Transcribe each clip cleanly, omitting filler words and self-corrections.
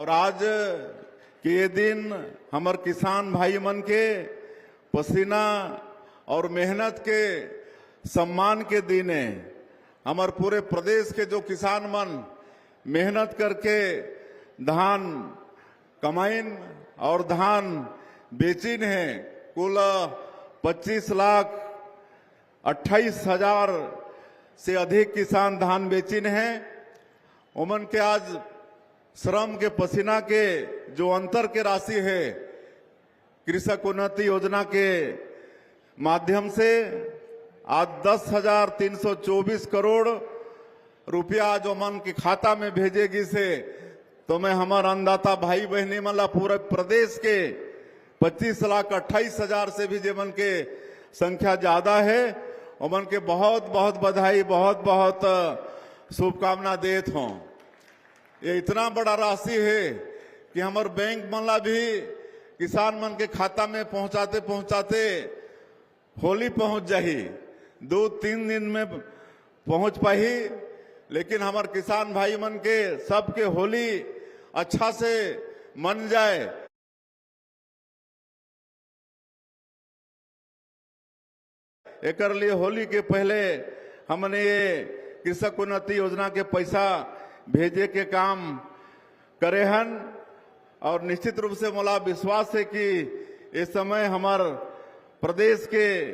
और आज के ये दिन हमार किसान भाई मन के पसीना और मेहनत के सम्मान के दिन है। हमार पूरे प्रदेश के जो किसान मन मेहनत करके धान कमाइन और धान बेचिन है, कुल 25,28,000 से अधिक किसान धान बेचिन है। उमन के आज श्रम के पसीना के जो अंतर के राशि है कृषक उन्नति योजना के माध्यम से आज 10,324 करोड़ रुपया जो मन के खाता में भेजेगी से तो मैं हमारा अन्नदाता भाई बहनी मला पूरे प्रदेश के 25,28,000 से भी जो मन के संख्या ज्यादा है उमन के बहुत बहुत बधाई, बहुत बहुत शुभकामना देत हूं। ये इतना बड़ा राशि है कि हमारे बैंक मला भी किसान मन के खाता में पहुंचाते पहुंचाते होली पहुंच जाही, 2-3 दिन में पहुंच पाही, लेकिन हमारे किसान भाई मन के सबके होली अच्छा से मन जाए। एकर लिए होली के पहले हमने ये कृषक उन्नति योजना के पैसा भेजे के काम करे हन और निश्चित रूप से मोला विश्वास है कि इस समय हमारे प्रदेश के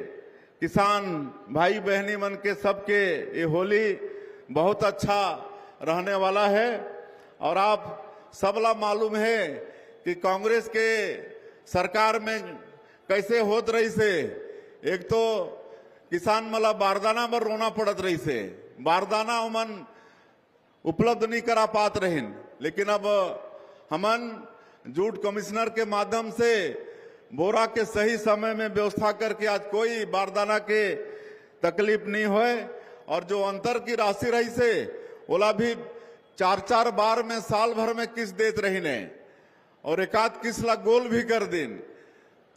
किसान भाई बहनी मन के सबके ये होली बहुत अच्छा रहने वाला है। और आप सबला मालूम है कि कांग्रेस के सरकार में कैसे होत रही से, एक तो किसान मला बारदाना पर रोना पड़त रही से, बारदाना उमन उपलब्ध नहीं करा पात रहें, लेकिन अब हमन जूट कमिश्नर के माध्यम से बोरा के सही समय में व्यवस्था करके आज कोई बारदाना के तकलीफ नहीं होए। और जो अंतर की राशि रही से ओला भी 4-4 बार में साल भर में किस्त देत रही ने और एकाध किस्त ला गोल भी कर दिन।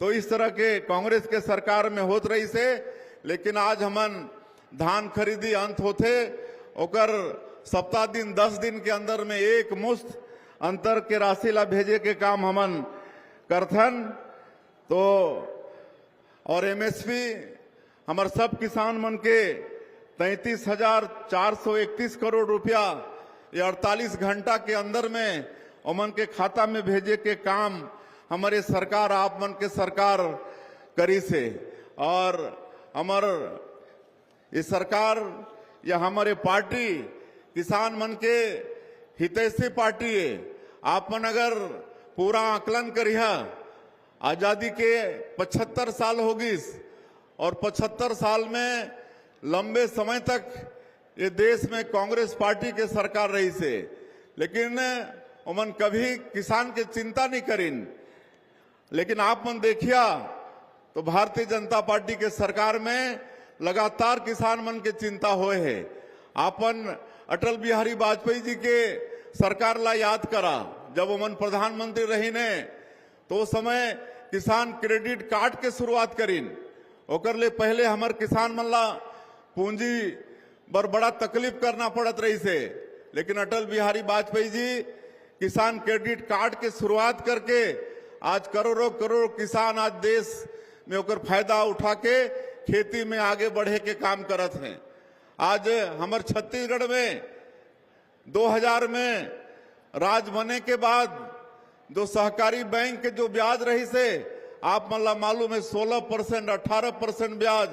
तो इस तरह के कांग्रेस के सरकार में होत रही से, लेकिन आज हमन धान खरीदी अंत होते ओकर सप्ताह दिन 10 दिन के अंदर में एक मुश्त अंतर के राशि ला भेजे के काम हमन करथन। तो और एमएसपी हमार सब किसान मन के 33,431 करोड़ रुपया ये 48 घंटा के अंदर में उमन के खाता में भेजे के काम हमारे सरकार आप मन के सरकार करी से। और हमार ये सरकार या हमारे पार्टी किसान मन के हितैषी पार्टी है। आप मन अगर पूरा आकलन करिहा, आजादी के 75 साल होगिस और 75 साल में लंबे समय तक ये देश में कांग्रेस पार्टी के सरकार रही से, लेकिन उमन कभी किसान के चिंता नहीं करीन। लेकिन आप मन देखिया तो भारतीय जनता पार्टी के सरकार में लगातार किसान मन के चिंता होए है। आपन अटल बिहारी वाजपेयी जी के सरकार ला याद करा, जब उमन प्रधानमंत्री रही ने तो उस समय किसान क्रेडिट कार्ड के शुरुआत करीन। ओकर ले पहले हमार किसान मन ला पूंजी बर बड़ा तकलीफ करना पड़त रही से, लेकिन अटल बिहारी वाजपेयी जी किसान क्रेडिट कार्ड के शुरुआत करके आज करोड़ों करोड़ किसान आज देश में ओकर फायदा उठा के खेती में आगे बढ़े के काम करत हैं। आज हमार छत्तीसगढ़ में 2000 में राज बने के बाद जो सहकारी बैंक के जो ब्याज रही से आप मला मालूम है 16%, 18% ब्याज,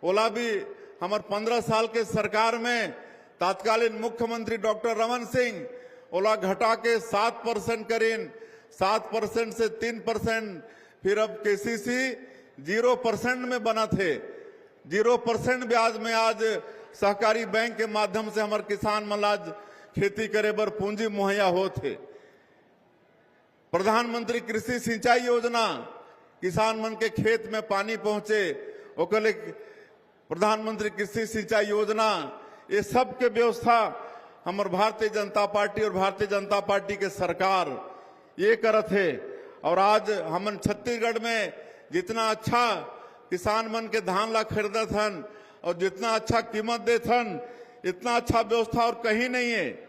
ओला भी हमार 15 साल के सरकार में तत्कालीन मुख्यमंत्री डॉक्टर रमन सिंह ओला घटा के 7% करीन, 7% से 3%, फिर अब केसीसी 0% में बना थे। 0% ब्याज में आज सहकारी बैंक के माध्यम से हमारे किसान मन आज खेती करे बर पूंजी मुहैया होते। प्रधानमंत्री कृषि सिंचाई योजना, किसान मन के खेत में पानी पहुंचे ओकर ले प्रधानमंत्री कृषि सिंचाई योजना, ये सब के व्यवस्था हमारे भारतीय जनता पार्टी और भारतीय जनता पार्टी के सरकार ये करत है। और आज हमन छत्तीसगढ़ में जितना अच्छा किसान मन के धान ला खरीदत हन और जितना अच्छा कीमत देत हन, इतना अच्छा व्यवस्था और कहीं नहीं है।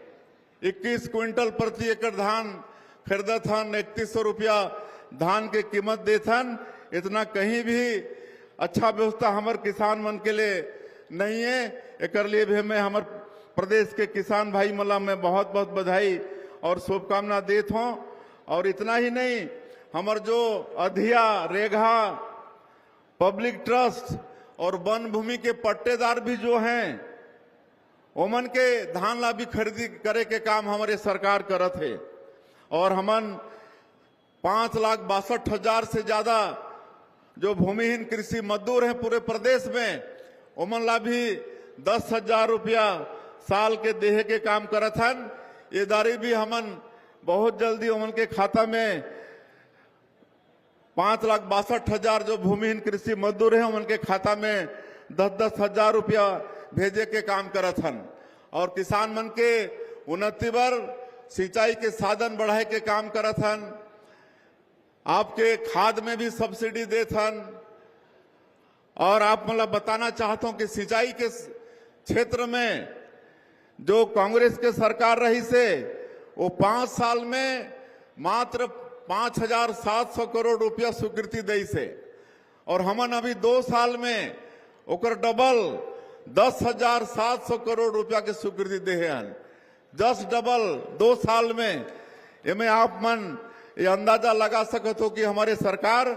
21 क्विंटल प्रति एकड़ धान खरीदत हन, 3100 रुपया धान के कीमत देथन। इतना कहीं भी अच्छा व्यवस्था हमारे किसान मन के लिए नहीं है। एक लिए भी मैं हमारे प्रदेश के किसान भाई मला मैं बहुत बहुत बधाई और शुभकामना देता हूँ। और इतना ही नहीं, हमारे जो अधिया, रेगा, पब्लिक ट्रस्ट और वन भूमि के पट्टेदार भी जो हैं, ओमन के धान ला भी खरीदी करे के काम हमारे सरकार करत है। और हमन 5,62,000 से ज्यादा जो भूमिहीन कृषि मजदूर हैं पूरे प्रदेश में, ओमन ला भी 10,000 रुपया साल के देहे के काम करत हन। ये दारी भी हमन बहुत जल्दी ओमन के खाता में 5,62,000 जो भूमिहीन कृषि मजदूर हैं उनके खाता में 10-10 हजार रुपया भेजे के काम करत हन। और किसान मन के उन्नति बर सिंचाई के साधन बढ़ाए के काम करत हन। आपके खाद में भी सब्सिडी देत हन। और आप मतलब बताना चाहता हूं कि सिंचाई के क्षेत्र में जो कांग्रेस के सरकार रही से वो 5 साल में मात्र 5,700 करोड़ रुपया स्वीकृति दी से, और हमन अभी 2 साल में ओकर डबल 10,700 करोड़ रुपया के स्वीकृति दे हन। 10 डबल 2 साल में। इनमें आप मन ये अंदाजा लगा सकते हो कि हमारे सरकार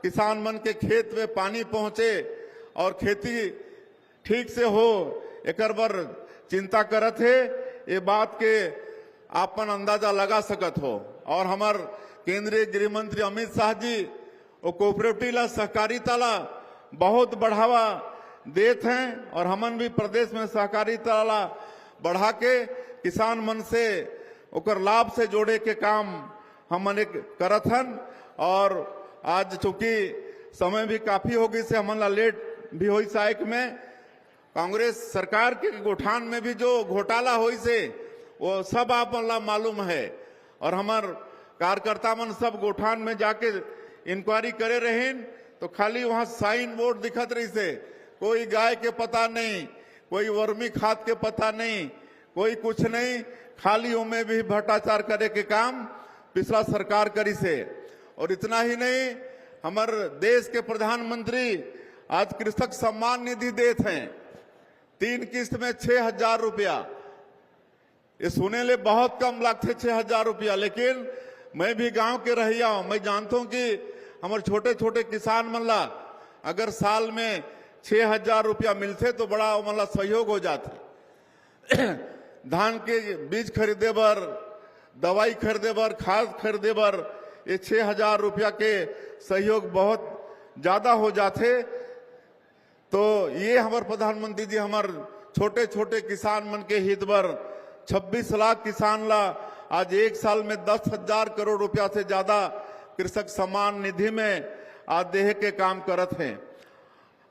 किसान मन के खेत में पानी पहुंचे और खेती ठीक से हो, एक बार चिंता करत है। ये बात के आपन अंदाजा लगा सकत हो। और हमार केंद्रीय गृह मंत्री अमित शाह जी वो कोऑपरेटिव ला, सहकारिता ला बहुत बढ़ावा देते हैं। और हमन भी प्रदेश में सहकारिता ला बढ़ा के किसान मन से ओकर लाभ से जोड़े के काम हमन करत हन। और आज चूंकि समय भी काफी होगी से हमन ला लेट भी हुई साइक में कांग्रेस सरकार के गोठान में भी जो घोटाला हुई से वो सब आप ला मालूम है। और हमार कार्यकर्ता मन सब गोठान में जाके इंक्वायरी करे रहें तो खाली वहां साइन बोर्ड दिखत रही से, कोई गाय के पता नहीं, कोई वर्मी खाद के पता नहीं, कोई कुछ नहीं, खाली उनमें भी भ्रष्टाचार करे के काम पिछला सरकार करी से। और इतना ही नहीं, हमारे देश के प्रधानमंत्री आज कृषक सम्मान निधि देते हैं 3 किस्त में 6,000 रुपया। ये सुने ले बहुत कम लगते 6,000 रुपया, लेकिन मैं भी गांव के रहिया हूं, मैं जानता हूं कि हमारे छोटे छोटे किसान मन ला अगर साल में 6,000 रुपया मिलते तो बड़ा मतलब सहयोग हो जाते। धान के बीज खरीदे बर, दवाई खरीदे बर, खाद खरीदे बर ये 6,000 रुपया के सहयोग बहुत ज्यादा हो जाते। तो ये हमारे प्रधानमंत्री जी हमारे छोटे छोटे किसान मन के हित बर 26 लाख किसान ला आज 1 साल में 10,000 करोड़ रुपया से ज्यादा कृषक सम्मान निधि में आज देह के काम करत हैं।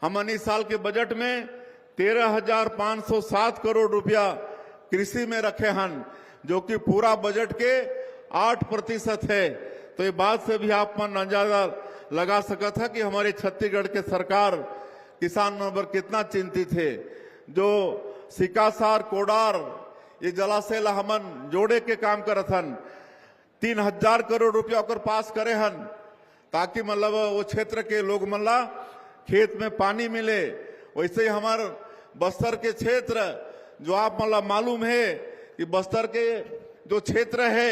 हमन इस साल के बजट में 13,507 करोड़ रुपया कृषि में रखे हन, जो कि पूरा बजट के 8% है। तो ये बात से भी आप मन अंदाजा लगा सकत है कि हमारे छत्तीसगढ़ के सरकार किसान पर कितना चिंतित है। जो सिकासार, कोडार ये जलाशय ला हमन जोड़े के काम करत हन, 3,000 करोड़ रुपया ओकर पास करे हन, ताकि मतलब वो क्षेत्र के लोग मन ला खेत में पानी मिले। वैसे ही हमारे बस्तर के क्षेत्र जो आप मतलब मालूम है कि बस्तर के जो क्षेत्र है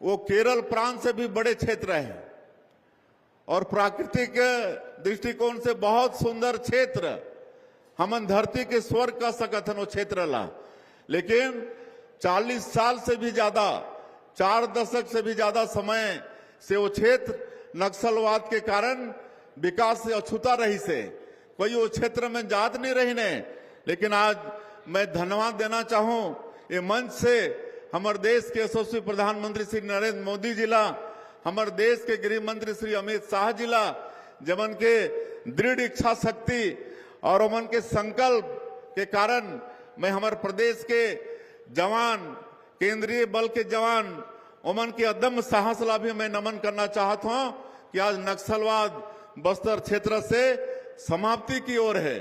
वो केरल प्रांत से भी बड़े क्षेत्र है और प्राकृतिक दृष्टिकोण से बहुत सुंदर क्षेत्र, हमन धरती के स्वर्ग कह सकत हन वो क्षेत्र ला। लेकिन 40 साल से भी ज्यादा, 4 दशक से भी ज्यादा समय से वो क्षेत्र नक्सलवाद के कारण विकास से अछूता रही से, कोई वो क्षेत्र में जात नहीं रही ने। लेकिन आज मैं धन्यवाद देना चाहूं ये मंच से हमारे देश के यशस्वी प्रधानमंत्री श्री नरेंद्र मोदी जी ला, हमारे देश के गृह मंत्री श्री अमित शाह जी ला, जमन के दृढ़ इच्छा शक्ति और उमन के संकल्प के कारण मैं हमारे प्रदेश के जवान, केंद्रीय बल के जवान, उमन के अदम्य साहस ला भी मैं नमन करना चाहता हूं कि आज नक्सलवाद बस्तर क्षेत्र से समाप्ति की ओर है।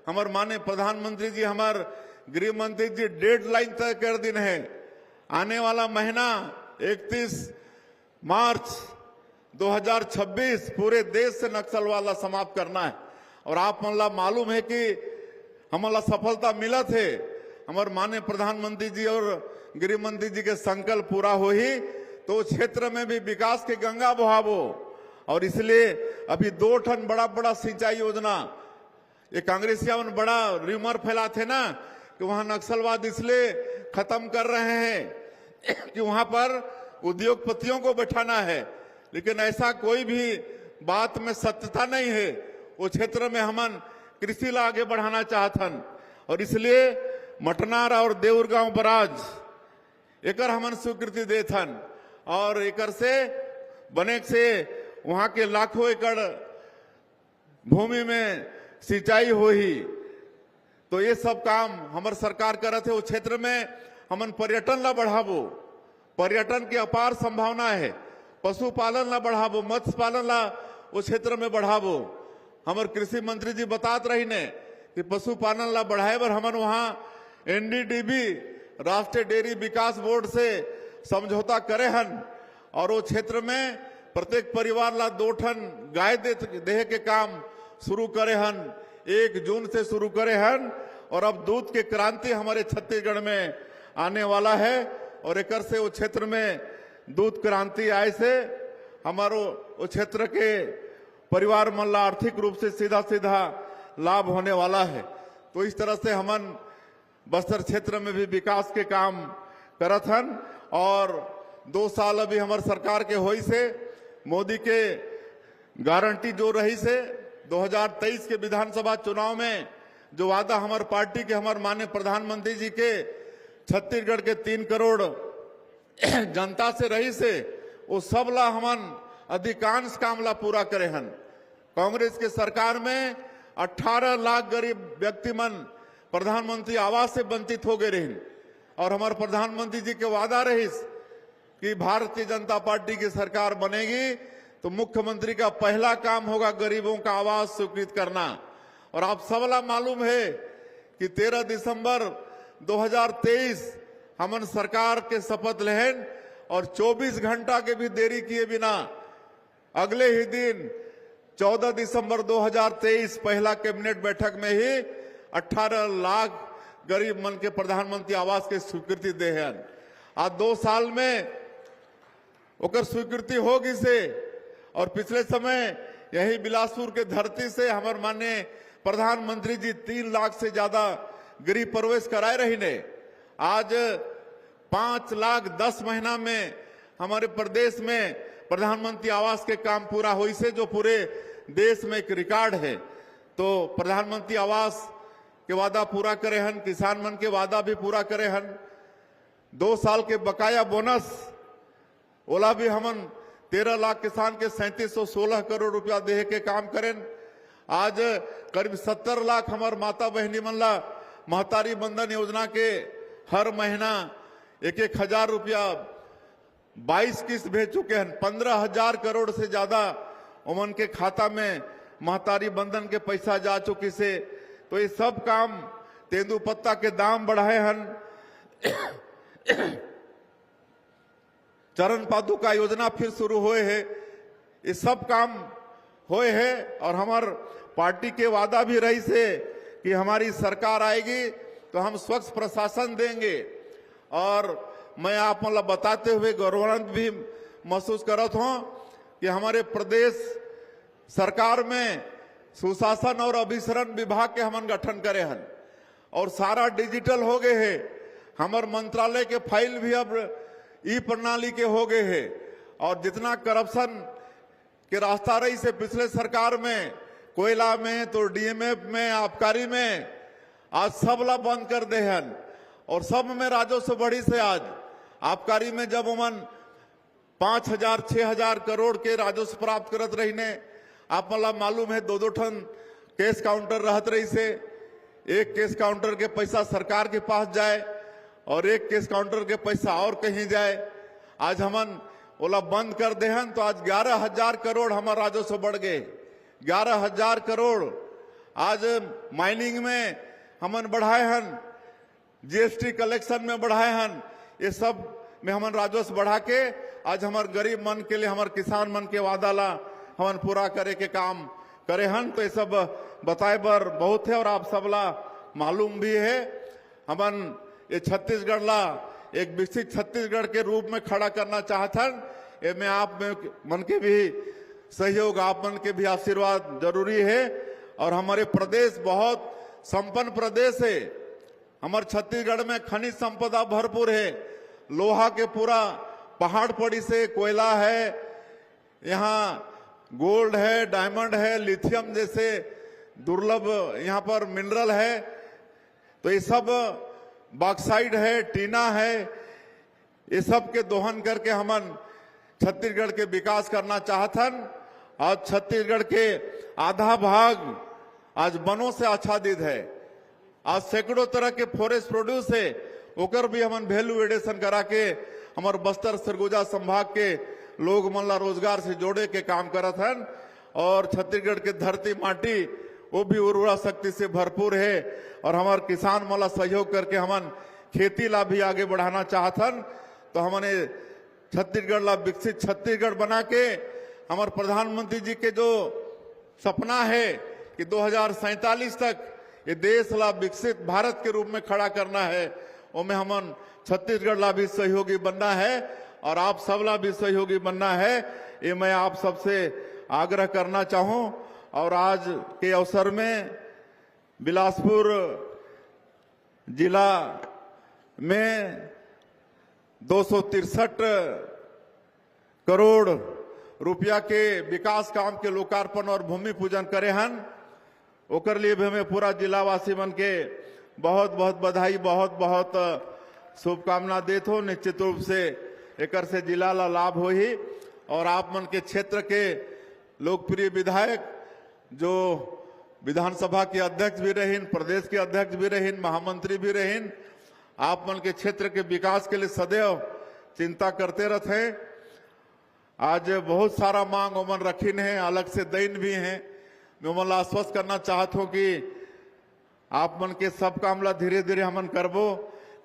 हमारे माननीय प्रधानमंत्री जी, हमारे गृह मंत्री जी डेडलाइन तय कर दिन है, आने वाला महीना 31 मार्च 2026 पूरे देश से नक्सलवाद ला समाप्त करना है। और आप मन ला मालूम है कि हमला सफलता मिला थे, हमारे माननीय प्रधानमंत्री जी और गृह मंत्री जी के संकल्प पूरा हो ही तो क्षेत्र में भी विकास के गंगा बहावो। और इसलिए अभी 2 ठन बड़ा बड़ा सिंचाई योजना, ये कांग्रेसिया में बड़ा र्यूमर फैला थे ना कि वहां नक्सलवाद इसलिए खत्म कर रहे हैं कि वहां पर उद्योगपतियों को बैठाना है, लेकिन ऐसा कोई भी बात में सत्यता नहीं है। वो क्षेत्र में हमन कृषि ला आगे बढ़ाना चाहतन और इसलिए मटनार और देउरगांव बराज एकर हमन स्वीकृति देथन और एकर से बने से वहां के लाखों एकड़ भूमि में सिंचाई हो ही। तो ये सब काम हमार सरकार करत है। वो क्षेत्र में हमन पर्यटन ला बढ़ावो, पर्यटन की अपार संभावना है। पशुपालन ला बढ़ावो, मत्स्य पालन ला वो क्षेत्र में बढ़ावो। हमार कृषि मंत्री जी बतात रही ने कि पशुपालन ला बढ़ाए बर हमन वहां NDDB राष्ट्रीय डेयरी विकास बोर्ड से समझौता करे हन और वो क्षेत्र में प्रत्येक परिवार ला 2 ठन गाय देहे के काम शुरू करे हन। 1 जून से शुरू करे हन और अब दूध के क्रांति हमारे छत्तीसगढ़ में आने वाला है और एकर से वो क्षेत्र में दूध क्रांति आए से हमारो वो क्षेत्र के परिवार मन ला आर्थिक रूप से सीधा सीधा लाभ होने वाला है। तो इस तरह से हमन बस्तर क्षेत्र में भी विकास के काम करत हन और 2 साल अभी हमारे सरकार के होई से मोदी के गारंटी जो रही से 2023 के विधानसभा चुनाव में जो वादा हमारे पार्टी के हमारे माननीय प्रधानमंत्री जी के छत्तीसगढ़ के 3 करोड़ जनता से रही से वो सब ला हमन अधिकांश काम ला पूरा करे हन। कांग्रेस के सरकार में 18 लाख गरीब व्यक्ति मन प्रधानमंत्री आवास से वंचित हो गए रहे और हमारे प्रधानमंत्री जी के वादा रही कि भारतीय जनता पार्टी की सरकार बनेगी तो मुख्यमंत्री का पहला काम होगा गरीबों का आवास स्वीकृत करना। और आप सबला मालूम है कि 13 दिसंबर 2023 हमन सरकार के शपथ लेहन और 24 घंटा के भी देरी किए बिना अगले ही दिन 14 दिसंबर 2023 पहला कैबिनेट बैठक में ही 18 लाख गरीब मन के प्रधानमंत्री आवास के स्वीकृति दे हैं। आज 2 साल में ओकर स्वीकृति होगी से और पिछले समय यही बिलासपुर के धरती से हमारे माननीय प्रधानमंत्री जी 3 लाख से ज्यादा गृह प्रवेश कराए रही ने। आज 5 लाख 10 महीना में हमारे प्रदेश में प्रधानमंत्री आवास के काम पूरा हुई से जो पूरे देश में एक रिकॉर्ड है। तो प्रधानमंत्री आवास के वादा पूरा करे हन, किसान मन के वादा भी पूरा करे हन। 2 साल के बकाया बोनस ओला भी हमन 13 लाख किसान के 3716 करोड़ रुपया देहे के काम करें। आज करीब 70 लाख हमार माता बहनी मन ला महतारी बंधन योजना के हर महीना 1-1 हजार रुपया 22 किस्त भेज चुके हैं। 15,000 करोड़ से ज्यादा उमन के खाता में महतारी बंधन के पैसा जा चुकी से। तो ये सब काम तेंदुपत्ता के दाम बढ़ाए हन। चरण पादुका योजना फिर शुरू हुए है। ये सब काम हुए है और हमार पार्टी के वादा भी रही से कि हमारी सरकार आएगी तो हम स्वच्छ प्रशासन देंगे। और मैं आप मतलब बताते हुए गौरवान्वित भी महसूस करत हूं कि हमारे प्रदेश सरकार में सुशासन और अभिसरण विभाग के हमन गठन करे हन और सारा डिजिटल हो गए है। हमार मंत्रालय के फाइल भी अब ई प्रणाली के हो गए है और जितना करप्शन के रास्ता रही से पिछले सरकार में कोयला में तो DMF में आबकारी में आज सब ला बंद कर दे हन और सब में राजस्व बढ़ी से आज आबकारी में जब उमन 5,000-6,000 करोड़ के राजस्व प्राप्त करत रही ने आप मतलब मालूम है 2-2 ठन केस काउंटर रहत रही से। एक केस काउंटर के पैसा सरकार के पास जाए और एक केस काउंटर के पैसा और कहीं जाए। आज हमन ओला बंद कर दे हन तो आज 11,000 करोड़ हमारा राजस्व बढ़ गए। 11,000 करोड़ आज माइनिंग में हमन बढ़ाए हन, GST कलेक्शन में बढ़ाए हन। ये सब में हमन राजस्व बढ़ा के आज हमार गरीब मन के लिए, हमार किसान मन के वादा ला हमन पूरा करे के काम करे हन। तो ये सब बताए बर बहुत है और आप सबला मालूम भी है। हमन ये छत्तीसगढ़ ला एक विकसित छत्तीसगढ़ के रूप में खड़ा करना चाहथन। ये में आप मन के भी सहयोग, आप मन के भी आशीर्वाद जरूरी है। और हमारे प्रदेश बहुत संपन्न प्रदेश है। हमारे छत्तीसगढ़ में खनिज संपदा भरपूर है। लोहा के पूरा पहाड़ पड़ी से कोयला है, यहाँ गोल्ड है, डायमंड है, लिथियम जैसे दुर्लभ यहाँ पर मिनरल है। तो ये सब बॉक्साइड है, टीना है, ये सब के दोहन करके हमन छत्तीसगढ़ के विकास करना चाहथन। आज छत्तीसगढ़ के आधा भाग आज वनों से आच्छादित है। आज सैकड़ों तरह के फॉरेस्ट प्रोड्यूस है, ओकर भी हमन वैल्यू एडिशन करा के हमारे बस्तर सरगुजा संभाग के लोग मन ला रोजगार से जोड़े के काम करत हन। और छत्तीसगढ़ के धरती माटी वो भी उर्वरा शक्ति से भरपूर है। और हमारे किसान मन ला सहयोग करके हमन खेती ला भी आगे बढ़ाना चाहथन। तो हमने छत्तीसगढ़ ला विकसित छत्तीसगढ़ बना के हमारे प्रधानमंत्री जी के जो सपना है कि 2047 तक ये देश ला विकसित भारत के रूप में खड़ा करना है, उसमें हमन छत्तीसगढ़ ला भी सहयोगी बनना है और आप सब ला भी सहयोगी बनना है। ये मैं आप सबसे आग्रह करना चाहूं। और आज के अवसर में बिलासपुर जिला में 263 करोड़ रुपया के विकास काम के लोकार्पण और भूमि पूजन करे हन। ओकर लिए भी हमें पूरा जिलावासी मन के बहुत बहुत बधाई, बहुत बहुत शुभकामना देत हो। निश्चित रूप से एकर से जिला ला लाभ हो ही। और आप मन के क्षेत्र के लोकप्रिय विधायक जो विधानसभा के अध्यक्ष भी रहीन, प्रदेश के अध्यक्ष भी रहीन, महामंत्री भी रहीन, आप मन के क्षेत्र के विकास के लिए सदैव चिंता करते रहते हैं। आज बहुत सारा मांग ओमन रखीन है, अलग से दैन भी हैं। मैं ओमन ला आश्वस्त करना चाहत हूं कि आप मन के सब काम ला धीरे धीरे हमन करबो।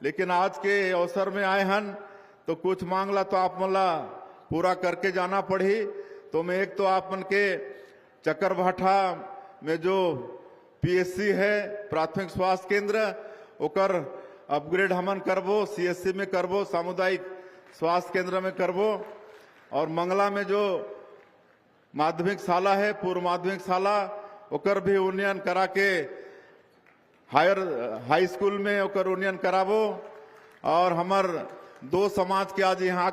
लेकिन आज के अवसर में आए हन तो कुछ मांग ला तो आप मन ला पूरा करके जाना पड़ी। तो मैं एक तो आप मन के चक्करभाठा में जो पीएससी है, प्राथमिक स्वास्थ्य केंद्र, ओकर अपग्रेड हमन करबो, सीएससी में करबो, सामुदायिक स्वास्थ्य केंद्र में करबो। और मंगला में जो माध्यमिक शाला है, पूर्व माध्यमिक शाला, ओकर भी उन्नयन करा के हाई स्कूल में ओकर उन्नयन कराबो। और हमार दो समाज के आज यहाँ